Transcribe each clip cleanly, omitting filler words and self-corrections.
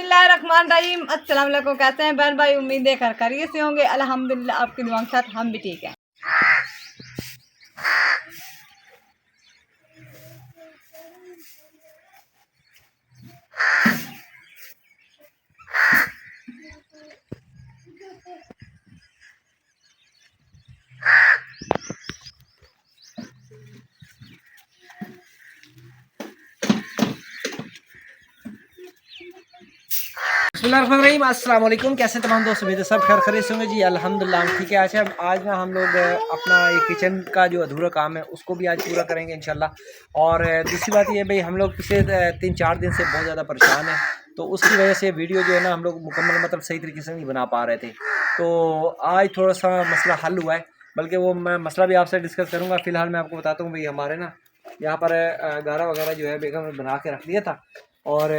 बिस्मिल्लाहिर्रहमानिर्रहीम। अस्सलाम वालेकुम। कैसे हैं बहन भाई? उम्मीद है खैर खैरियत से होंगे। अल्हम्दुलिल्लाह आपकी दुआ के साथ हम भी ठीक हैं। बिस्मिल्लाहिर्रहमानिर्रहीम। अस्सलाम वालेकुम। कैसे तमाम दोस्त? उम्मीद है सब खैर खैरियत से होंगे जी। अल्हम्दुलिल्लाह हम ठीक है। अच्छा, आज ना हम लोग अपना ये किचन का जो अधूरा काम है उसको भी आज पूरा करेंगे इंशाल्लाह। और दूसरी बात ये भाई, हम लोग पिछले 3-4 दिन से बहुत ज़्यादा परेशान हैं, तो उसकी वजह से वीडियो जो है ना हम लोग मुकम्मल मतलब सही तरीके से नहीं बना पा रहे थे। तो आज थोड़ा सा मसला हल हुआ है, बल्कि वो मैं मसला भी आपसे डिस्कस करूँगा। फ़िलहाल मैं आपको बताता हूँ भाई, हमारे ना यहाँ पर गारा वगैरह जो है बेगम ने बना के रख दिया था, और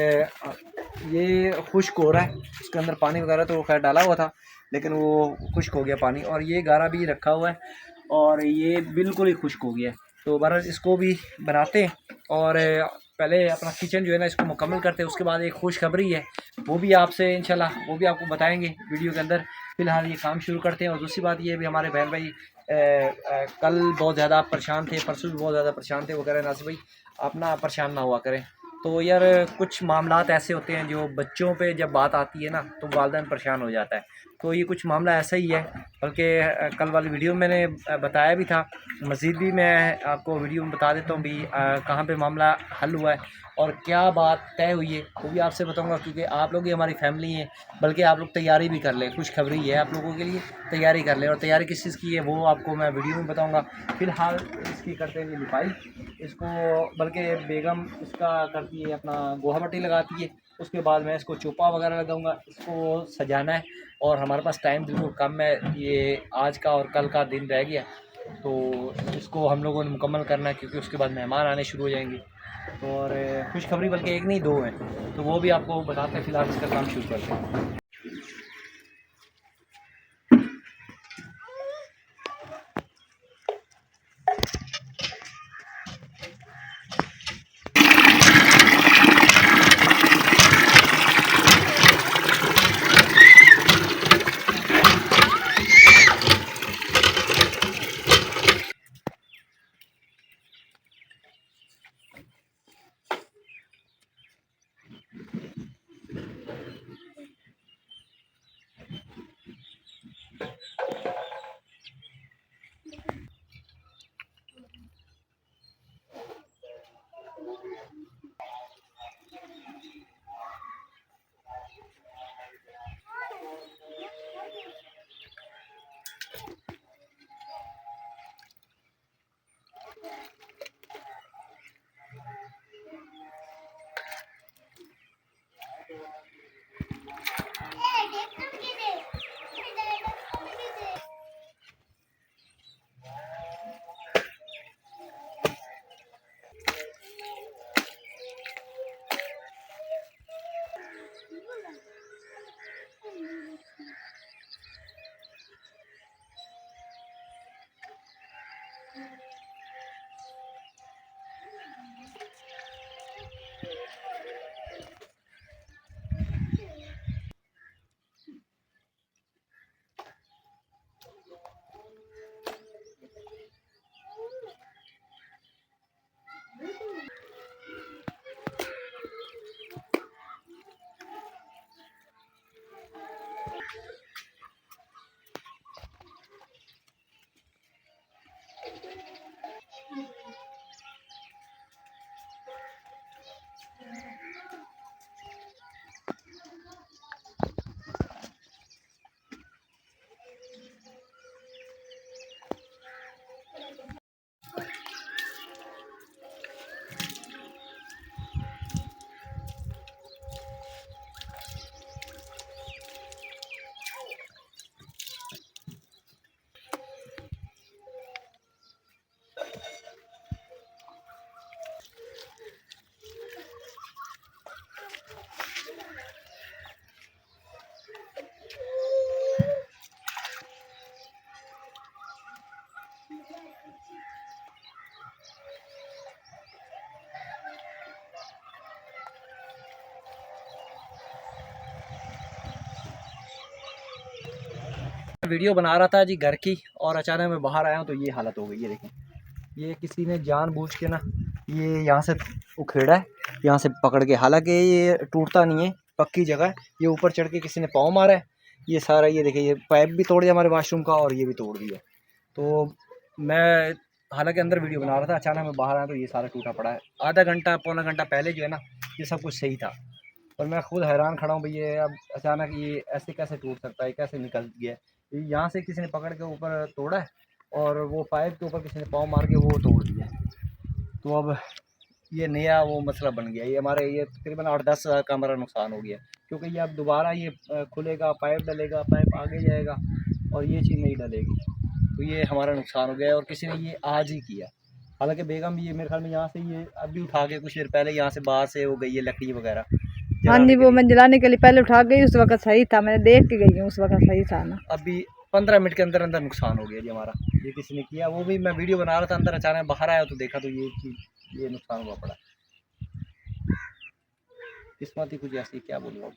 ये खुश्क हो रहा है। उसके अंदर पानी वगैरह तो खैर डाला हुआ था, लेकिन वो खुश्क हो गया पानी, और ये गारा भी रखा हुआ है और ये बिल्कुल ही खुश्क हो गया है। तो बहरहाल इसको भी बनाते हैं, और पहले अपना किचन जो है ना इसको मुकम्मल करते हैं। उसके बाद एक खुशखबरी है, वो भी आपसे इंशाल्लाह वो भी आपको बताएंगे वीडियो के अंदर। फ़िलहाल ये काम शुरू करते हैं। और दूसरी बात ये भी, हमारे बहन भाई कल बहुत ज़्यादा परेशान थे, परसों भी बहुत ज़्यादा परेशान थे। वो कह रहे नासिर भाई आप ना परेशान ना हुआ करें। तो यार कुछ मामलात ऐसे होते हैं जो बच्चों पे जब बात आती है ना तो वालिदैन परेशान हो जाता है। तो ये कुछ मामला ऐसा ही है, बल्कि कल वाली वीडियो में मैंने बताया भी था। मज़ीद भी मैं आपको वीडियो में बता देता हूँ भी कहाँ पे मामला हल हुआ है और क्या बात तय हुई है, वो भी आपसे बताऊँगा, क्योंकि आप लोग ही हमारी फैमिली हैं। बल्कि आप लोग तैयारी भी कर लें, खुशखबरी है आप लोगों के लिए, तैयारी कर लें। और तैयारी किस चीज़ की है वो आपको मैं वीडियो में बताऊँगा। फ़िलहाल इसकी करते हैं लिपाई, इसको बल्कि बेगम इसका करती है, अपना गोहा मट्टी लगाती है। उसके बाद मैं इसको चोपा वगैरह लगाऊंगा, इसको सजाना है। और हमारे पास टाइम बिल्कुल कम है, ये आज का और कल का दिन रह गया, तो इसको हम लोगों ने मुकम्मल करना है, क्योंकि उसके बाद मेहमान आने शुरू हो जाएंगे। और खुशखबरी बल्कि एक नहीं दो हैं, तो वो भी आपको बताते हैं। फ़िलहाल इसका काम शुरू करते हैं। वीडियो बना रहा था जी घर की, और अचानक मैं बाहर आया हूँ तो ये हालत हो गई है। देखें, ये किसी ने जानबूझ के ना ये यहाँ से उखेड़ा है, यहाँ से पकड़ के, हालांकि ये टूटता नहीं है, पक्की जगह है। ये ऊपर चढ़ के किसी ने पाँव मारा है, ये सारा, ये देखिए, ये पाइप भी तोड़ दिया हमारे वाशरूम का, और ये भी तोड़ दिया। तो मैं हालांकि अंदर वीडियो बना रहा था, अचानक मैं बाहर आया तो ये सारा टूटा पड़ा है। आधा घंटा पौना घंटा पहले जो है ना, ये सब कुछ सही था, और मैं खुद हैरान खड़ा हूँ भैया, अब अचानक ये ऐसे कैसे टूट सकता है, कैसे निकल गया है। यहाँ से किसी ने पकड़ के ऊपर तोड़ा है, और वो पाइप के ऊपर किसी ने पाँव मार के वो तोड़ दिया है। तो अब ये नया वो मसला बन गया, ये हमारे ये तकरीबन 8-10 हज़ार का हमारा नुकसान हो गया, क्योंकि ये अब दोबारा ये खुलेगा, पाइप डलेगा, पाइप आगे जाएगा, और ये चीज़ नहीं डलेगी। तो ये हमारा नुकसान हो गया, और किसी ने ये आज ही किया। हालांकि बेगम ये मेरे ख्याल में यहाँ से ये अभी उठा के कुछ देर पहले यहाँ से बाहर से हो गई है लकड़ी वगैरह। हाँ जी, वो मैं जलाने के लिए पहले उठा गई, उस वक्त सही था, मैंने देख के गई हूँ, उस वक्त सही था ना। अभी 15 मिनट के अंदर अंदर नुकसान हो गया जी हमारा, ये किसी ने किया। वो भी मैं वीडियो बना रहा था, अंदर अचानक बाहर आया तो देखा तो ये चीज़, ये नुकसान हुआ पड़ा। किस्मत ही कुछ ऐसी, क्या बोलूँ।